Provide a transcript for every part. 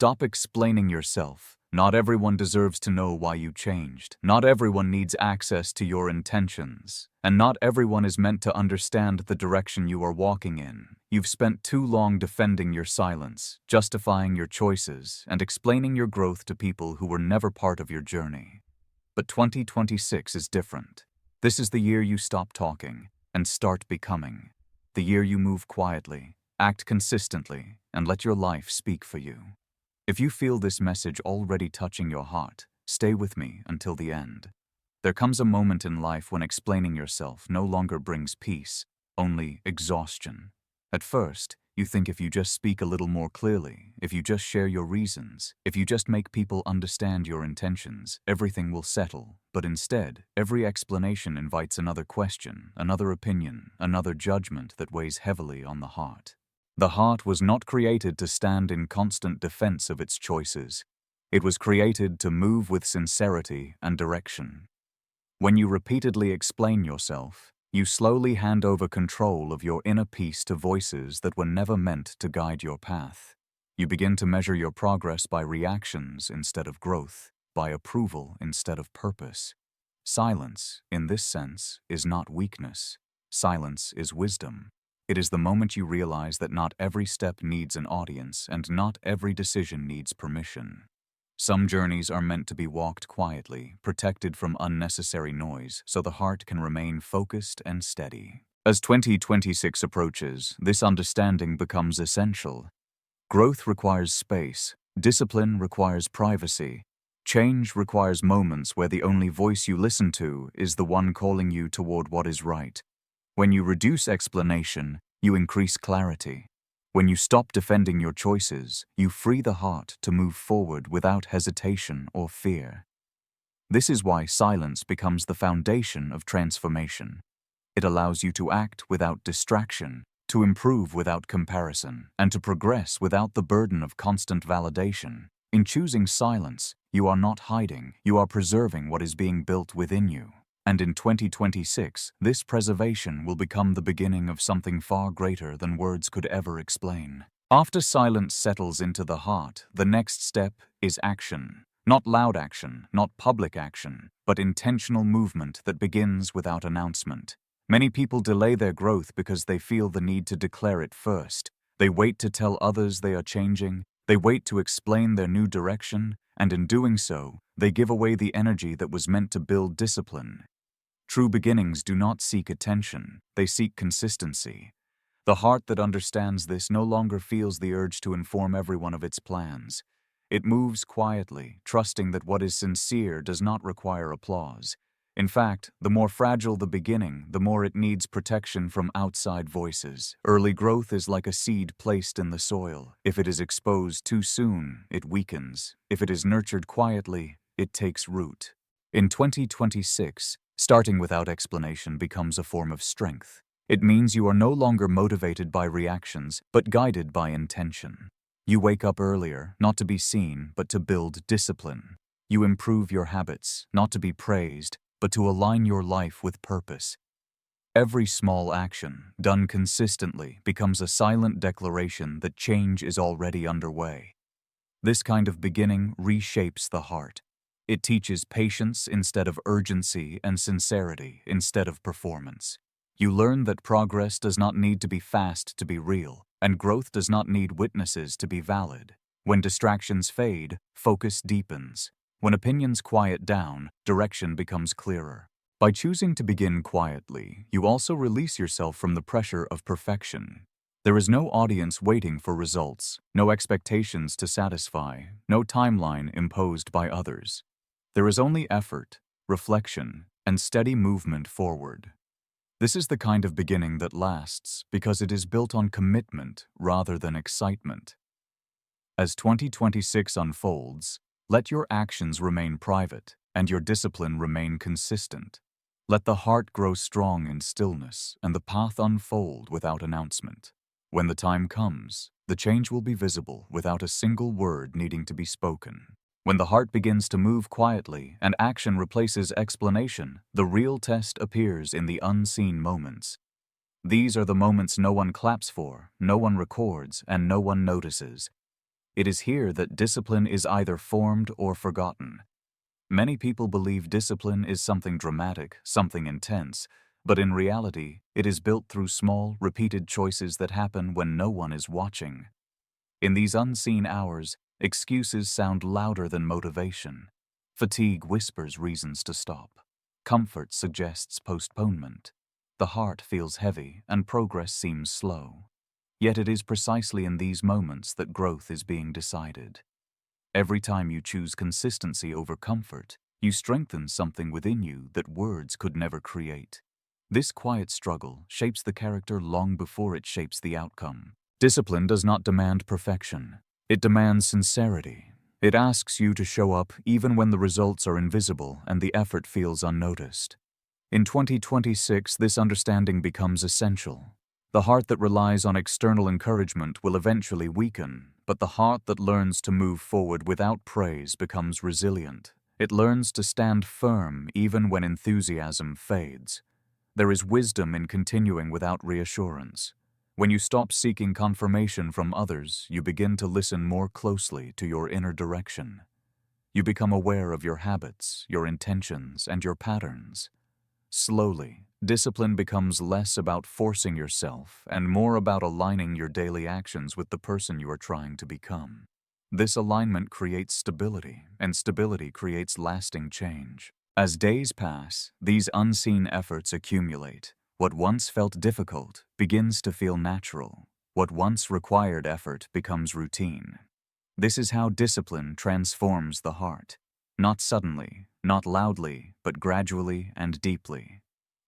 Stop explaining yourself. Not everyone deserves to know why you changed. Not everyone needs access to your intentions. And not everyone is meant to understand the direction you are walking in. You've spent too long defending your silence, justifying your choices, and explaining your growth to people who were never part of your journey. But 2026 is different. This is the year you stop talking and start becoming. The year you move quietly, act consistently, and let your life speak for you. If you feel this message already touching your heart, stay with me until the end. There comes a moment in life when explaining yourself no longer brings peace, only exhaustion. At first, you think if you just speak a little more clearly, if you just share your reasons, if you just make people understand your intentions, everything will settle. But instead, every explanation invites another question, another opinion, another judgment that weighs heavily on the heart. The heart was not created to stand in constant defense of its choices. It was created to move with sincerity and direction. When you repeatedly explain yourself, you slowly hand over control of your inner peace to voices that were never meant to guide your path. You begin to measure your progress by reactions instead of growth, by approval instead of purpose. Silence, in this sense, is not weakness. Silence is wisdom. It is the moment you realize that not every step needs an audience and not every decision needs permission. Some journeys are meant to be walked quietly, protected from unnecessary noise, so the heart can remain focused and steady. As 2026 approaches, this understanding becomes essential. Growth requires space, discipline requires privacy, change requires moments where the only voice you listen to is the one calling you toward what is right. When you reduce explanation, you increase clarity. When you stop defending your choices, you free the heart to move forward without hesitation or fear. This is why silence becomes the foundation of transformation. It allows you to act without distraction, to improve without comparison, and to progress without the burden of constant validation. In choosing silence, you are not hiding, you are preserving what is being built within you. And in 2026, this preservation will become the beginning of something far greater than words could ever explain. After silence settles into the heart, the next step is action. Not loud action, not public action, but intentional movement that begins without announcement. Many people delay their growth because they feel the need to declare it first. They wait to tell others they are changing. They wait to explain their new direction, and in doing so, they give away the energy that was meant to build discipline. True beginnings do not seek attention, they seek consistency. The heart that understands this no longer feels the urge to inform everyone of its plans. It moves quietly, trusting that what is sincere does not require applause. In fact, the more fragile the beginning, the more it needs protection from outside voices. Early growth is like a seed placed in the soil. If it is exposed too soon, it weakens. If it is nurtured quietly, it takes root. In 2026, starting without explanation becomes a form of strength. It means you are no longer motivated by reactions, but guided by intention. You wake up earlier, not to be seen, but to build discipline. You improve your habits, not to be praised, but to align your life with purpose. Every small action, done consistently, becomes a silent declaration that change is already underway. This kind of beginning reshapes the heart. It teaches patience instead of urgency and sincerity instead of performance. You learn that progress does not need to be fast to be real, and growth does not need witnesses to be valid. When distractions fade, focus deepens. When opinions quiet down, direction becomes clearer. By choosing to begin quietly, you also release yourself from the pressure of perfection. There is no audience waiting for results, no expectations to satisfy, no timeline imposed by others. There is only effort, reflection, and steady movement forward. This is the kind of beginning that lasts because it is built on commitment rather than excitement. As 2026 unfolds, let your actions remain private and your discipline remain consistent. Let the heart grow strong in stillness and the path unfold without announcement. When the time comes, the change will be visible without a single word needing to be spoken. When the heart begins to move quietly and action replaces explanation, the real test appears in the unseen moments. These are the moments no one claps for, no one records, and no one notices. It is here that discipline is either formed or forgotten. Many people believe discipline is something dramatic, something intense, but in reality, it is built through small, repeated choices that happen when no one is watching. In these unseen hours, excuses sound louder than motivation. Fatigue whispers reasons to stop. Comfort suggests postponement. The heart feels heavy and progress seems slow. Yet it is precisely in these moments that growth is being decided. Every time you choose consistency over comfort, you strengthen something within you that words could never create. This quiet struggle shapes the character long before it shapes the outcome. Discipline does not demand perfection. It demands sincerity. It asks you to show up even when the results are invisible and the effort feels unnoticed. In 2026, this understanding becomes essential. The heart that relies on external encouragement will eventually weaken, but the heart that learns to move forward without praise becomes resilient. It learns to stand firm even when enthusiasm fades. There is wisdom in continuing without reassurance. When you stop seeking confirmation from others, you begin to listen more closely to your inner direction. You become aware of your habits, your intentions, and your patterns. Slowly, discipline becomes less about forcing yourself and more about aligning your daily actions with the person you are trying to become. This alignment creates stability, and stability creates lasting change. As days pass, these unseen efforts accumulate. What once felt difficult begins to feel natural. What once required effort becomes routine. This is how discipline transforms the heart. Not suddenly, not loudly, but gradually and deeply.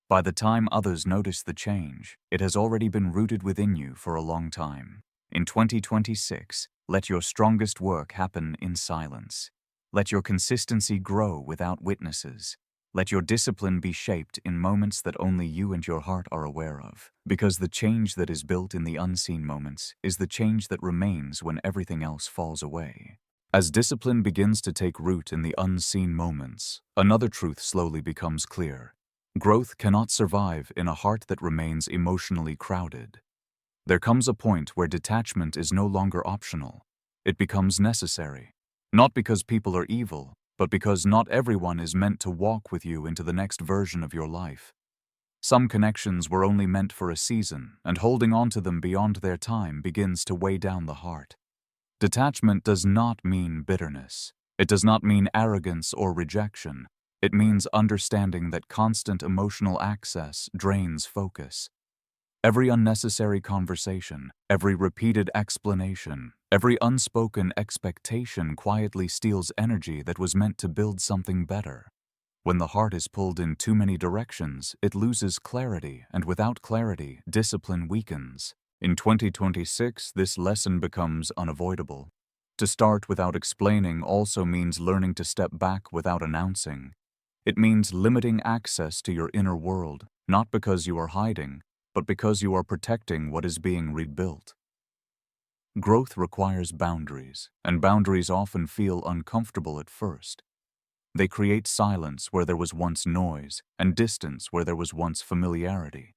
By the time others notice the change, it has already been rooted within you for a long time. In 2026, let your strongest work happen in silence. Let your consistency grow without witnesses. Let your discipline be shaped in moments that only you and your heart are aware of. Because the change that is built in the unseen moments is the change that remains when everything else falls away. As discipline begins to take root in the unseen moments, another truth slowly becomes clear. Growth cannot survive in a heart that remains emotionally crowded. There comes a point where detachment is no longer optional. It becomes necessary. Not because people are evil, but because not everyone is meant to walk with you into the next version of your life. Some connections were only meant for a season, and holding on to them beyond their time begins to weigh down the heart. Detachment does not mean bitterness. It does not mean arrogance or rejection. It means understanding that constant emotional access drains focus. Every unnecessary conversation, every repeated explanation, every unspoken expectation quietly steals energy that was meant to build something better. When the heart is pulled in too many directions, it loses clarity, and without clarity, discipline weakens. In 2026, this lesson becomes unavoidable. To start without explaining also means learning to step back without announcing. It means limiting access to your inner world, not because you are hiding, but because you are protecting what is being rebuilt. Growth requires boundaries, and boundaries often feel uncomfortable at first. They create silence where there was once noise, and distance where there was once familiarity.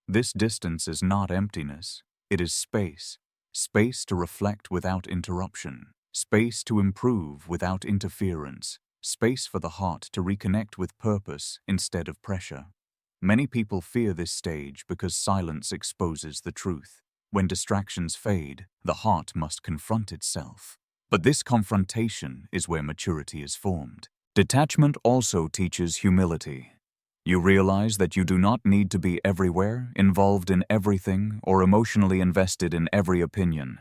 This distance is not emptiness, it is space. Space to reflect without interruption. Space to improve without interference. Space for the heart to reconnect with purpose instead of pressure. Many people fear this stage because silence exposes the truth. When distractions fade, the heart must confront itself. But this confrontation is where maturity is formed. Detachment also teaches humility. You realize that you do not need to be everywhere, involved in everything, or emotionally invested in every opinion.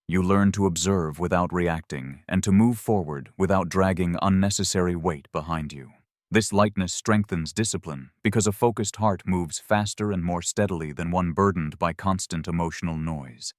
You learn to observe without reacting and to move forward without dragging unnecessary weight behind you. This lightness strengthens discipline because a focused heart moves faster and more steadily than one burdened by constant emotional noise.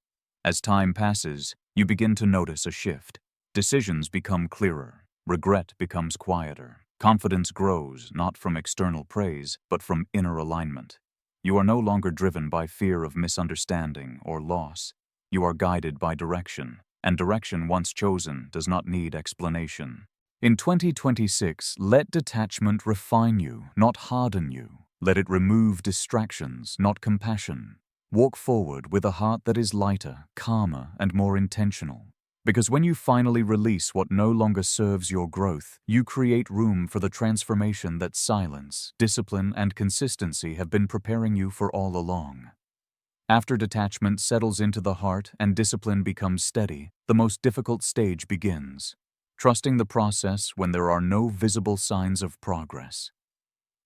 As time passes, you begin to notice a shift. Decisions become clearer. Regret becomes quieter. Confidence grows not from external praise, but from inner alignment. You are no longer driven by fear of misunderstanding or loss. You are guided by direction, and direction once chosen does not need explanation. In 2026, let detachment refine you, not harden you. Let it remove distractions, not compassion. Walk forward with a heart that is lighter, calmer, and more intentional. Because when you finally release what no longer serves your growth, you create room for the transformation that silence, discipline, and consistency have been preparing you for all along. After detachment settles into the heart and discipline becomes steady, the most difficult stage begins. Trusting the process when there are no visible signs of progress.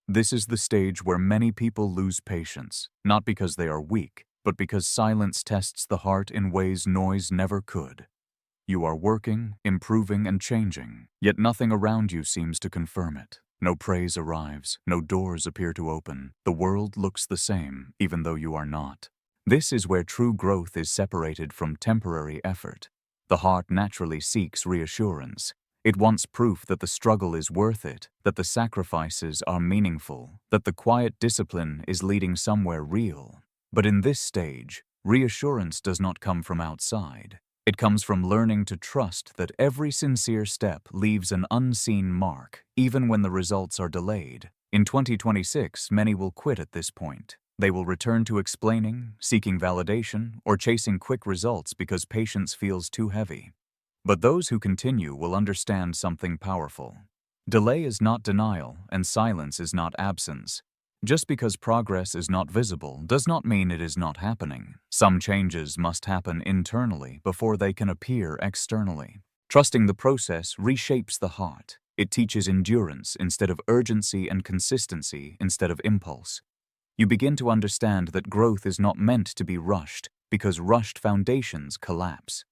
This is the stage where many people lose patience, not because they are weak, but because silence tests the heart in ways noise never could. You are working, improving, and changing, yet nothing around you seems to confirm it. No praise arrives, no doors appear to open. The world looks the same, even though you are not. This is where true growth is separated from temporary effort. The heart naturally seeks reassurance. It wants proof that the struggle is worth it, that the sacrifices are meaningful, that the quiet discipline is leading somewhere real. But in this stage, reassurance does not come from outside. It comes from learning to trust that every sincere step leaves an unseen mark, even when the results are delayed. In 2026, many will quit at this point. They will return to explaining, seeking validation, or chasing quick results because patience feels too heavy. But those who continue will understand something powerful. Delay is not denial, and silence is not absence. Just because progress is not visible does not mean it is not happening. Some changes must happen internally before they can appear externally. Trusting the process reshapes the heart. It teaches endurance instead of urgency and consistency instead of impulse. You begin to understand that growth is not meant to be rushed because rushed foundations collapse.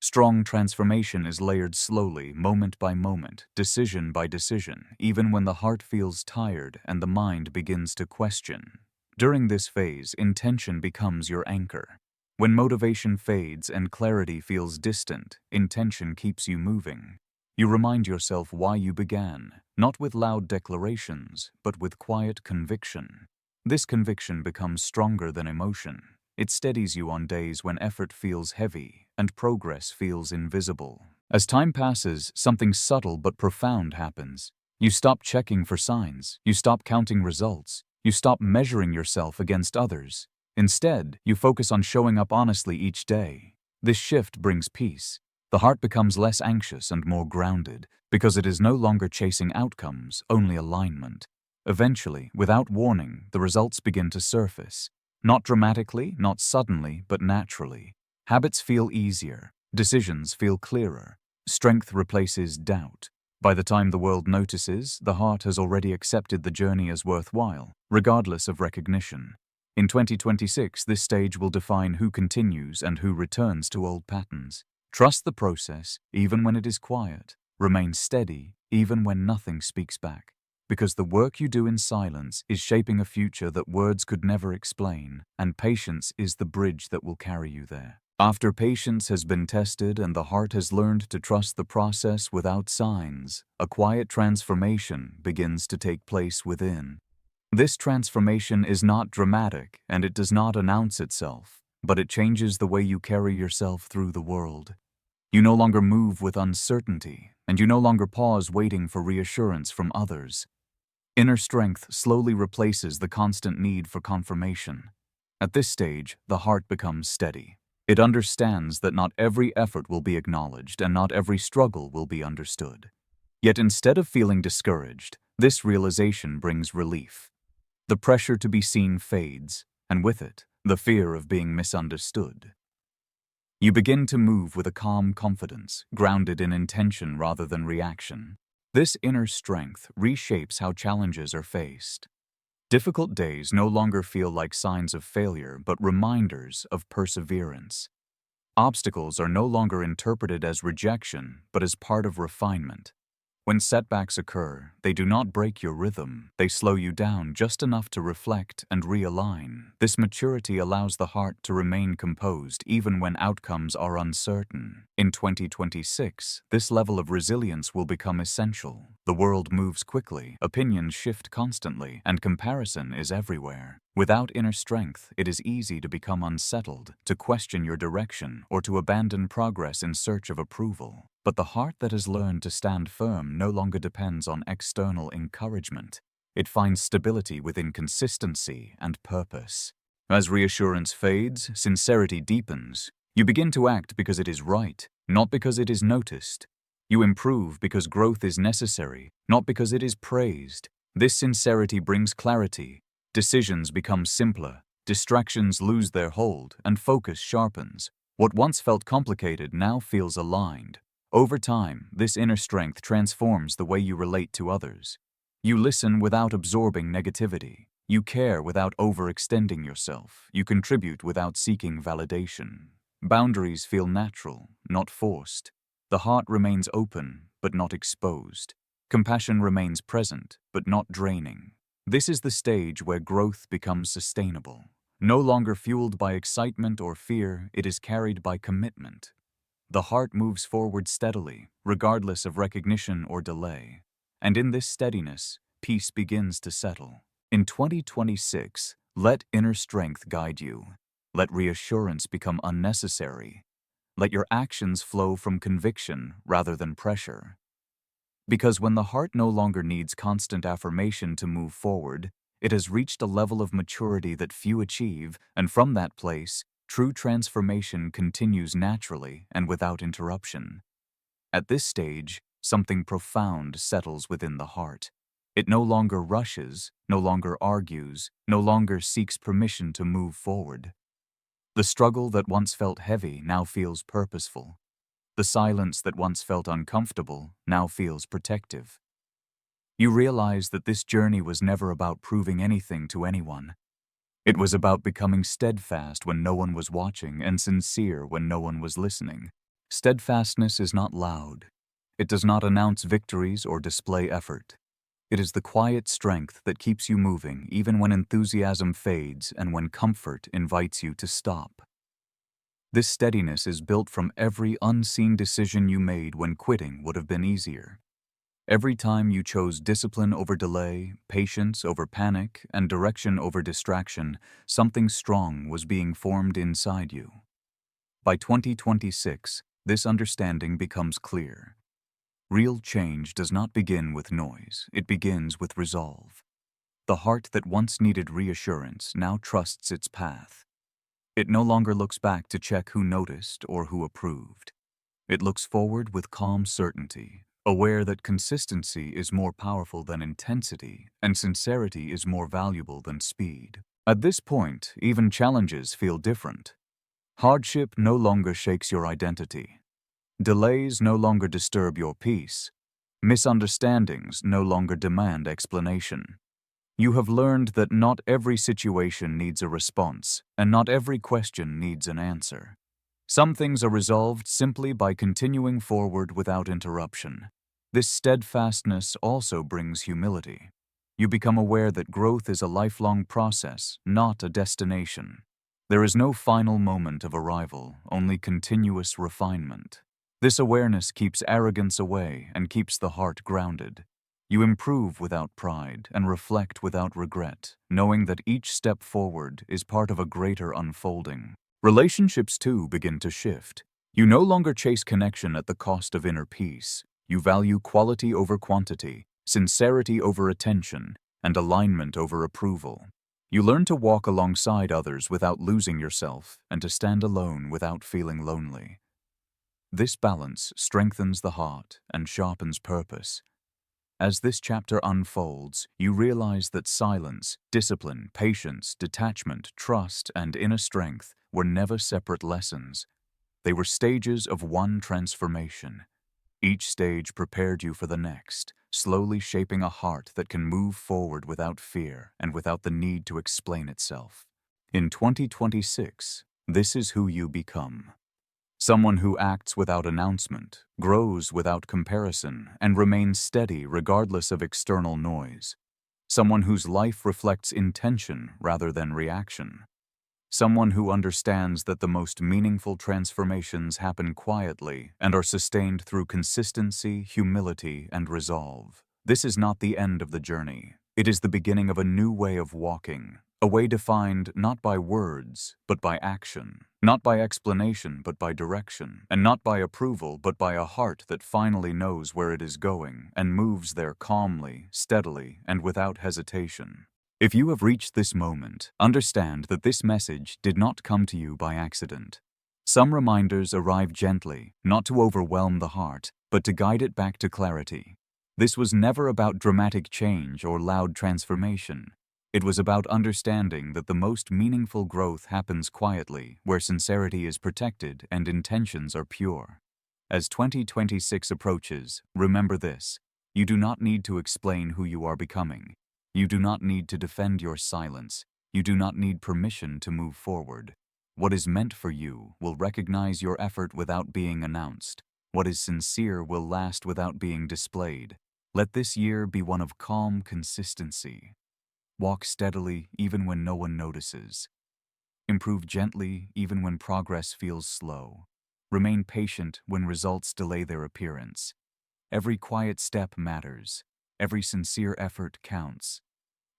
Strong transformation is layered slowly, moment by moment, decision by decision, even when the heart feels tired and the mind begins to question. During this phase, intention becomes your anchor. When motivation fades and clarity feels distant, intention keeps you moving. You remind yourself why you began, not with loud declarations, but with quiet conviction. This conviction becomes stronger than emotion. It steadies you on days when effort feels heavy and progress feels invisible. As time passes, something subtle but profound happens. You stop checking for signs. You stop counting results. You stop measuring yourself against others. Instead, you focus on showing up honestly each day. This shift brings peace. The heart becomes less anxious and more grounded because it is no longer chasing outcomes, only alignment. Eventually, without warning, the results begin to surface. Not dramatically, not suddenly, but naturally. Habits feel easier. Decisions feel clearer. Strength replaces doubt. By the time the world notices, the heart has already accepted the journey as worthwhile, regardless of recognition. In 2026, this stage will define who continues and who returns to old patterns. Trust the process, even when it is quiet. Remain steady, even when nothing speaks back. Because the work you do in silence is shaping a future that words could never explain, and patience is the bridge that will carry you there. After patience has been tested and the heart has learned to trust the process without signs, a quiet transformation begins to take place within. This transformation is not dramatic and it does not announce itself, but it changes the way you carry yourself through the world. You no longer move with uncertainty, and you no longer pause waiting for reassurance from others. Inner strength slowly replaces the constant need for confirmation. At this stage, the heart becomes steady. It understands that not every effort will be acknowledged and not every struggle will be understood. Yet instead of feeling discouraged, this realization brings relief. The pressure to be seen fades, and with it, the fear of being misunderstood. You begin to move with a calm confidence, grounded in intention rather than reaction. This inner strength reshapes how challenges are faced. Difficult days no longer feel like signs of failure, but reminders of perseverance. Obstacles are no longer interpreted as rejection, but as part of refinement. When setbacks occur, they do not break your rhythm. They slow you down just enough to reflect and realign. This maturity allows the heart to remain composed even when outcomes are uncertain. In 2026, this level of resilience will become essential. The world moves quickly, opinions shift constantly, and comparison is everywhere. Without inner strength, it is easy to become unsettled, to question your direction, or to abandon progress in search of approval. But the heart that has learned to stand firm no longer depends on external encouragement. It finds stability within consistency and purpose. As reassurance fades, sincerity deepens. You begin to act because it is right, not because it is noticed. You improve because growth is necessary, not because it is praised. This sincerity brings clarity. Decisions become simpler, distractions lose their hold, and focus sharpens. What once felt complicated now feels aligned. Over time, this inner strength transforms the way you relate to others. You listen without absorbing negativity. You care without overextending yourself. You contribute without seeking validation. Boundaries feel natural, not forced. The heart remains open, but not exposed. Compassion remains present, but not draining. This is the stage where growth becomes sustainable. No longer fueled by excitement or fear, it is carried by commitment. The heart moves forward steadily, regardless of recognition or delay. And in this steadiness, peace begins to settle. In 2026, let inner strength guide you. Let reassurance become unnecessary. Let your actions flow from conviction rather than pressure. Because when the heart no longer needs constant affirmation to move forward, it has reached a level of maturity that few achieve, and from that place, true transformation continues naturally and without interruption. At this stage, something profound settles within the heart. It no longer rushes, no longer argues, no longer seeks permission to move forward. The struggle that once felt heavy now feels purposeful. The silence that once felt uncomfortable now feels protective. You realize that this journey was never about proving anything to anyone. It was about becoming steadfast when no one was watching and sincere when no one was listening. Steadfastness is not loud. It does not announce victories or display effort. It is the quiet strength that keeps you moving even when enthusiasm fades and when comfort invites you to stop. This steadiness is built from every unseen decision you made when quitting would have been easier. Every time you chose discipline over delay, patience over panic, and direction over distraction, something strong was being formed inside you. By 2026, this understanding becomes clear. Real change does not begin with noise, it begins with resolve. The heart that once needed reassurance now trusts its path. It no longer looks back to check who noticed or who approved. It looks forward with calm certainty, aware that consistency is more powerful than intensity and sincerity is more valuable than speed. At this point, even challenges feel different. Hardship no longer shakes your identity. Delays no longer disturb your peace. Misunderstandings no longer demand explanation. You have learned that not every situation needs a response, and not every question needs an answer. Some things are resolved simply by continuing forward without interruption. This steadfastness also brings humility. You become aware that growth is a lifelong process, not a destination. There is no final moment of arrival, only continuous refinement. This awareness keeps arrogance away and keeps the heart grounded. You improve without pride and reflect without regret, knowing that each step forward is part of a greater unfolding. Relationships, too, begin to shift. You no longer chase connection at the cost of inner peace. You value quality over quantity, sincerity over attention, and alignment over approval. You learn to walk alongside others without losing yourself and to stand alone without feeling lonely. This balance strengthens the heart and sharpens purpose. As this chapter unfolds, you realize that silence, discipline, patience, detachment, trust, and inner strength were never separate lessons. They were stages of one transformation. Each stage prepared you for the next, slowly shaping a heart that can move forward without fear and without the need to explain itself. In 2026, this is who you become. Someone who acts without announcement, grows without comparison, and remains steady regardless of external noise. Someone whose life reflects intention rather than reaction. Someone who understands that the most meaningful transformations happen quietly and are sustained through consistency, humility, and resolve. This is not the end of the journey. It is the beginning of a new way of walking, a way defined not by words, but by action, not by explanation, but by direction, and not by approval, but by a heart that finally knows where it is going and moves there calmly, steadily, and without hesitation. If you have reached this moment, understand that this message did not come to you by accident. Some reminders arrive gently, not to overwhelm the heart, but to guide it back to clarity. This was never about dramatic change or loud transformation. It was about understanding that the most meaningful growth happens quietly, where sincerity is protected and intentions are pure. As 2026 approaches, remember this: you do not need to explain who you are becoming. You do not need to defend your silence. You do not need permission to move forward. What is meant for you will recognize your effort without being announced. What is sincere will last without being displayed. Let this year be one of calm consistency. Walk steadily even when no one notices. Improve gently even when progress feels slow. Remain patient when results delay their appearance. Every quiet step matters. Every sincere effort counts.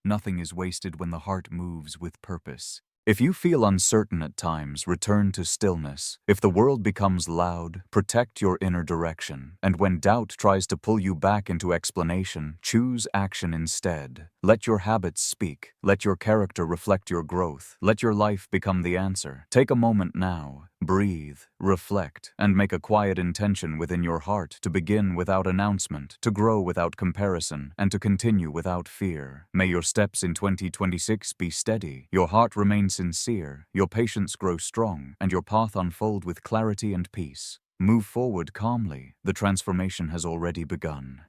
Nothing is wasted when the heart moves with purpose. If you feel uncertain at times, return to stillness. If the world becomes loud, protect your inner direction. And when doubt tries to pull you back into explanation, choose action instead. Let your habits speak. Let your character reflect your growth. Let your life become the answer. Take a moment now. Breathe, reflect, and make a quiet intention within your heart to begin without announcement, to grow without comparison, and to continue without fear. May your steps in 2026 be steady, your heart remain sincere, your patience grow strong, and your path unfold with clarity and peace. Move forward calmly. The transformation has already begun.